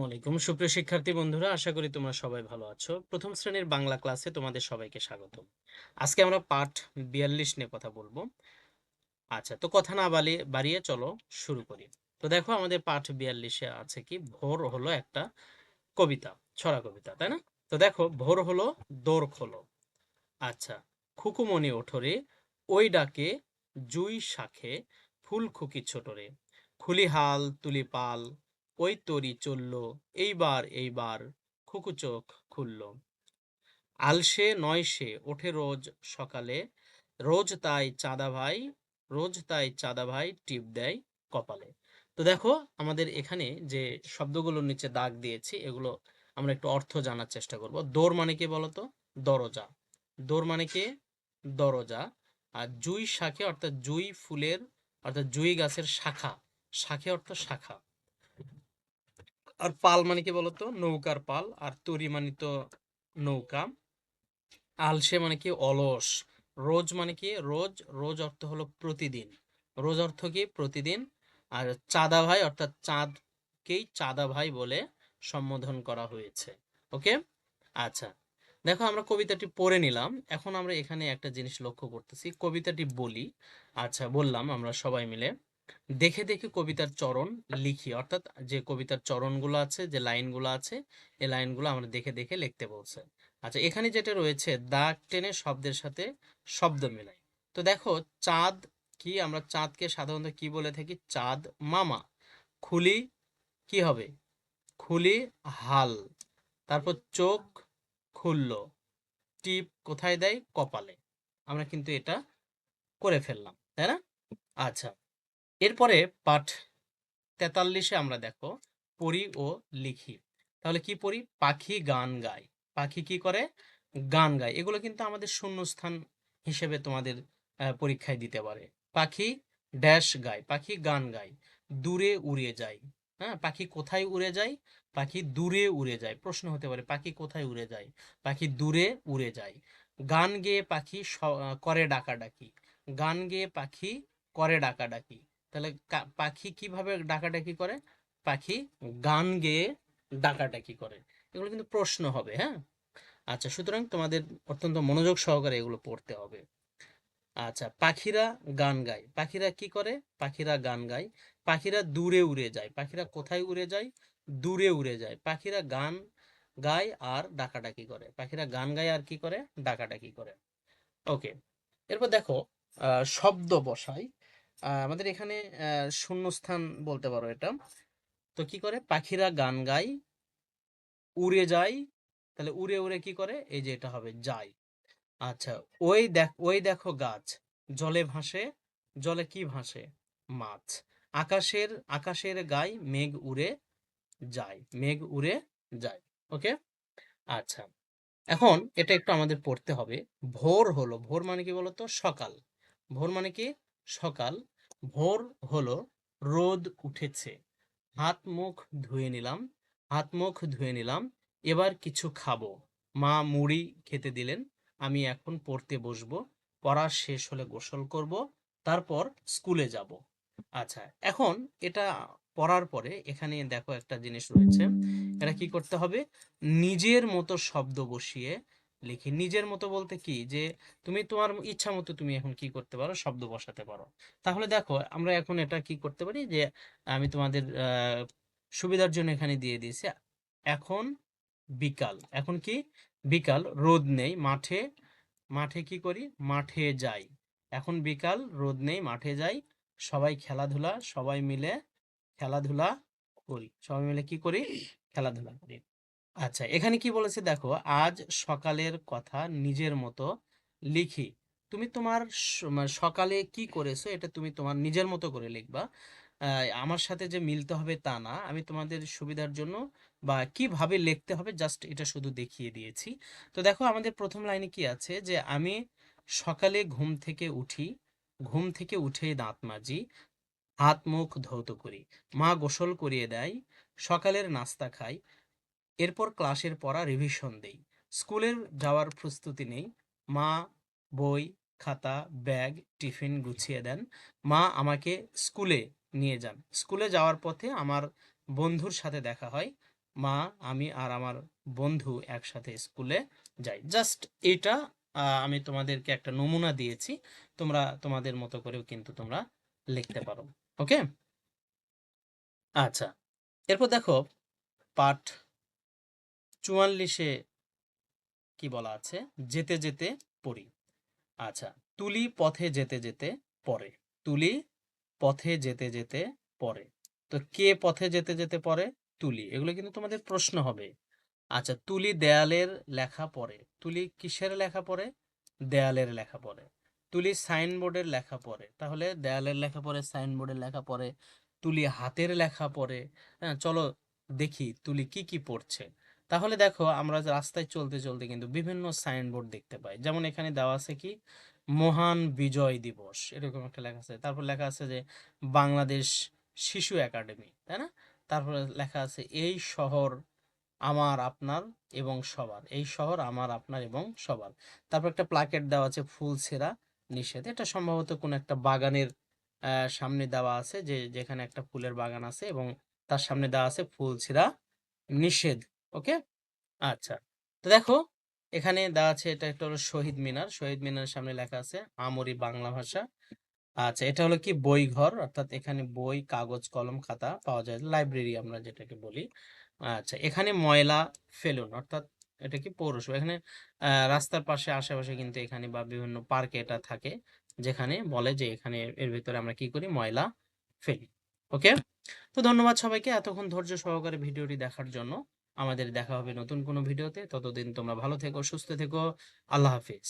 আলাইকুম সুপ্রিয় শিক্ষার্থী বন্ধুরা, আশা করি তোমরা সবাই ভালো আছো। প্রথম শ্রেণীর বাংলা ক্লাসে তোমাদের সবাইকে স্বাগত। আজকে আমরা পাঠ 42 নিয়ে কথা বলবো। আচ্ছা, তো কথা না বাড়িয়ে চলো শুরু করি। তো দেখো, আমাদের পাঠ 42-এ আছে কি, ভোর হলো একটা কবিতা, ছড়া কবিতা, তাই না? তো দেখো, ভোর হলো দোর খোলো। আচ্ছা, খুকুমনি ওঠরে, ওই ডাকে জুই শাখে, ফুল খুকি ছোটরে, খুলি হাল তুলি পাল, ওই তরি চলল, এইবার খুকু চোখ খুলল। আলসে নয় সে ওঠে রোজ সকালে, রোজ তাই চাঁদা ভাই, রোজ তাই চাঁদা ভাই টিপ দেয় কপালে। তো দেখো, আমাদের এখানে যে শব্দগুলোর নিচে দাগ দিয়েছি, এগুলো আমরা একটু অর্থ জানার চেষ্টা করব। দোর মানে কি বলতো? দরজা। দোর মানে কি? দরজা। আর জুই শাখে অর্থাৎ জুই ফুলের অর্থাৎ জুই গাছের শাখা, শাখে অর্থ শাখা। আর পাল মানে কি বলতো? নৌকার পাল। আর তরি মানে তো নৌকা। আলসে মানে কি? অলস। রোজ মানে কি? রোজ। রোজ অর্থ হলো প্রতিদিন। রোজ অর্থ কি? প্রতিদিন। আর চাঁদা ভাই অর্থাৎ চাঁদকেই চাঁদা ভাই বলে সম্বোধন করা হয়েছে। ওকে। আচ্ছা, দেখো, আমরা কবিতাটি পড়ে নিলাম। এখন আমরা এখানে একটা জিনিস লক্ষ্য করতেছি, কবিতাটি বলি। আচ্ছা, বললাম আমরা সবাই মিলে দেখে দেখে কবিতার চরণ লিখি, অর্থাৎ যে কবিতার চরণগুলো আছে, যে লাইনগুলো আছে, এই লাইনগুলো আমরা দেখে দেখে লিখতে বলছে। আচ্ছা, এখানে যেটা রয়েছে, দাগ টেনে শব্দের সাথে শব্দ মেলাই। তো দেখো, চাঁদ কি? আমরা চাঁদকে সাধারণত কি বলে থাকি? চাঁদ মামা। খুলি কি হবে? খুলি হাল। তারপর চোখ খুলল, টিপ কোথায় দেয়? কপালে। আমরা কিন্তু এটা করে ফেললাম, তাই না? আচ্ছা, এরপরে পাঠ 43-এ আমরা দেখো পড়ি ও লিখি। তাহলে কি পড়ি? পাখি গান গায়। পাখি কি করে? গান গায়। এগুলো কিন্তু আমাদের শূন্যস্থান হিসেবে তোমাদের পরীক্ষায় দিতে পারে। পাখি ড্যাশ গায়, পাখি গান গায়, দূরে উড়ে যায়। হ্যাঁ, পাখি কোথায় উড়ে যায়? পাখি দূরে উড়ে যায়। প্রশ্ন হতে পারে, পাখি কোথায় উড়ে যায়? পাখি দূরে উড়ে যায়। গান গেয়ে পাখি করে ডাকাডাকি। গান গেয়ে পাখি করে ডাকাডাকি। তাহলে পাখি কিভাবে ডাকাডাকি করে? পাখি গান গেয়ে ডাকাডাকি করে। এগুলো কিন্তু প্রশ্ন হবে, হ্যাঁ। আচ্ছা, সুতরাং তোমাদের অত্যন্ত মনোযোগ সহকারে এগুলো পড়তে হবে। আচ্ছা, পাখিরা গান গায়। পাখিরা কি করে? পাখিরা গান গায়। পাখিরা দূরে উড়ে যায়। পাখিরা কোথায় উড়ে যায়? দূরে উড়ে যায়। পাখিরা গান গায় আর ডাকাডাকি করে। পাখিরা গান গায় আর কি করে? ডাকাডাকি করে। ওকে। এরপর দেখো, শব্দ বসাই। আমাদের এখানে শূন্যস্থান বলতে পারো এটা। তো কি করে? পাখিরা গান গায়, উড়ে যায়। তাহলে উড়ে উড়ে কি করে? এই যে এটা হবে যায়। আচ্ছা, ওই দেখো গাছ জলে ভাসে। জলে কি ভাসে? মাছ। আকাশের গায়ে মেঘ উড়ে যায়। মেঘ উড়ে যায়। ওকে। আচ্ছা, এখন এটা একটু আমাদের পড়তে হবে। ভোর হলো। ভোর মানে কি বলতো? সকাল। ভোর মানে কি? সকাল। ভোর হলো, রোদ উঠেছে, হাত মুখ ধুয়ে নিলাম, হাত মুখ ধুয়ে নিলাম, এবার কিছু খাবো। মা মুড়ি খেতে দিলেন, আমি এখন পড়তে বসবো। পড়া শেষ হলে গোসল করব, তারপর স্কুলে যাব। আচ্ছা, এখন এটা পড়ার পরে এখানে দেখো একটা জিনিস রয়েছে। এটা কি করতে হবে? নিজের মতো শব্দ বসিয়ে লিখি। নিজের মতো বলতে কি, যে তুমি তোমার ইচ্ছা মতো তুমি এখন কি করতে পারো? শব্দ বসাতে পারো। তাহলে দেখো, আমরা এখন এটা কি করতে পারি, যে আমি তোমাদের সুবিধার জন্য এখানে দিয়ে দিয়েছি। এখন বিকাল। এখন কি? বিকাল, রোদ নেই মাঠে। মাঠে কি করি? মাঠে যাই। এখন বিকাল, রোদ নেই, মাঠে যাই। সবাই মিলে খেলাধুলা করি। সবাই মিলে কি করি? খেলাধুলা করি। আচ্ছা, এখানে কি বলেছে দেখো, আজ সকালের কথা নিজের মতো লিখি। তুমি তোমার মানে সকালে কি করেছো এটা তুমি তোমার নিজের মতো করে লিখবা। আমার সাথে যে মিলতে হবে তা না, আমি তোমাদের সুবিধার জন্য বা কিভাবে লিখতে হবে জাস্ট এটা শুধু দেখিয়ে দিয়েছি। তো দেখো, আমাদের প্রথম লাইনে কি আছে, যে আমি সকালে ঘুম থেকে উঠি, ঘুম থেকে উঠে দাঁত মাজি, হাত মুখ ধৌত করি, মা গোসল করিয়ে দেয়, সকালের নাস্তা খাই, এরপর ক্লাসের পড়া রিভিশন দেই, স্কুলের যাওয়ার প্রস্তুতি নেই, মা বই খাতা ব্যাগ টিফিন গুছিয়ে দেন, মা আমাকে স্কুলে নিয়ে যান, স্কুলে যাওয়ার পথে আমার বন্ধুর সাথে দেখা হয়, মা, আমি আর আমার বন্ধু একসাথে স্কুলে যাই। জাস্ট এটা আমি তোমাদেরকে একটা নমুনা দিয়েছি, তোমরা তোমাদের মতো করেও কিন্তু তোমরা লিখতে পারো। ওকে, আচ্ছা, এরপর দেখো পাঠ 44-এ কি বলা আছে, যেতে যেতে পড়ি। আচ্ছা, তুলি পথে যেতে যেতে পড়ে। তুলি পথে যেতে যেতে পড়ে। তো কে পথে যেতে যেতে পড়ে? তুলি। এগুলো কিন্তু তোমাদের প্রশ্ন হবে। আচ্ছা, তুলি দেয়ালের লেখা পড়ে। তুলি কিসের লেখা পড়ে? দেয়ালের লেখা পড়ে। তুলি সাইনবোর্ডের লেখা পড়ে। তাহলে দেয়ালের লেখা পড়ে, সাইনবোর্ডের লেখা পড়ে, তুলি হাতের লেখা পড়ে। হ্যাঁ, চলো দেখি তুলি কি কি পড়ছে। তাহলে দেখো আমরা যে রাস্তায় চলতে চলতে কিন্তু বিভিন্ন সাইনবোর্ড দেখতে পাই। যেমন এখানে দেওয়া আছে কি, মহান বিজয় দিবস, এরকম একটা লেখা আছে। তারপর লেখা আছে যে বাংলাদেশ শিশু একাডেমি, তাই না? তারপরে লেখা আছে এই শহর আমার আপনার এবং সবার। এই শহর আমার আপনার এবং সবার। তারপর একটা প্লাকেট দেওয়া আছে, ফুল ছেঁড়া নিষেধ। এটা সম্ভবত কোন একটা বাগানের সামনে দেওয়া আছে, যে যেখানে একটা ফুলের বাগান আছে এবং তার সামনে দেওয়া আছে ফুল ছেঁড়া নিষেধ। ওকে, আচ্ছা, তো দেখো এখানে দেওয়া আছে, এটা একটা হলো শহীদ মিনার। শহীদ মিনারের সামনে লেখা আছে আমরি বাংলা ভাষা। আচ্ছা, এটা হলো কি বই ঘর, অর্থাৎ এখানে বই, কাগজ, কলম, খাতা পাওয়া যায়, লাইব্রেরি আমরা যেটাকে বলি। আচ্ছা, এখানে ময়লা ফেলুন, অর্থাৎ এটা কি পৌরসভা। এখানে রাস্তার পাশে আশেপাশে কিন্তু এখানে বা বিভিন্ন পার্কে এটা থাকে, যেখানে বলে যে এখানে এর ভিতরে আমরা কি করি, ময়লা ফেলি। ওকে, তো ধন্যবাদ সবাইকে এতক্ষণ ধৈর্য সহকারে ভিডিওটি দেখার জন্য। আমাদের দেখা হবে নতুন কোনো ভিডিওতে। ততদিন তোমরা ভালো থেকো, সুস্থ থেকো। আল্লাহ হাফিজ।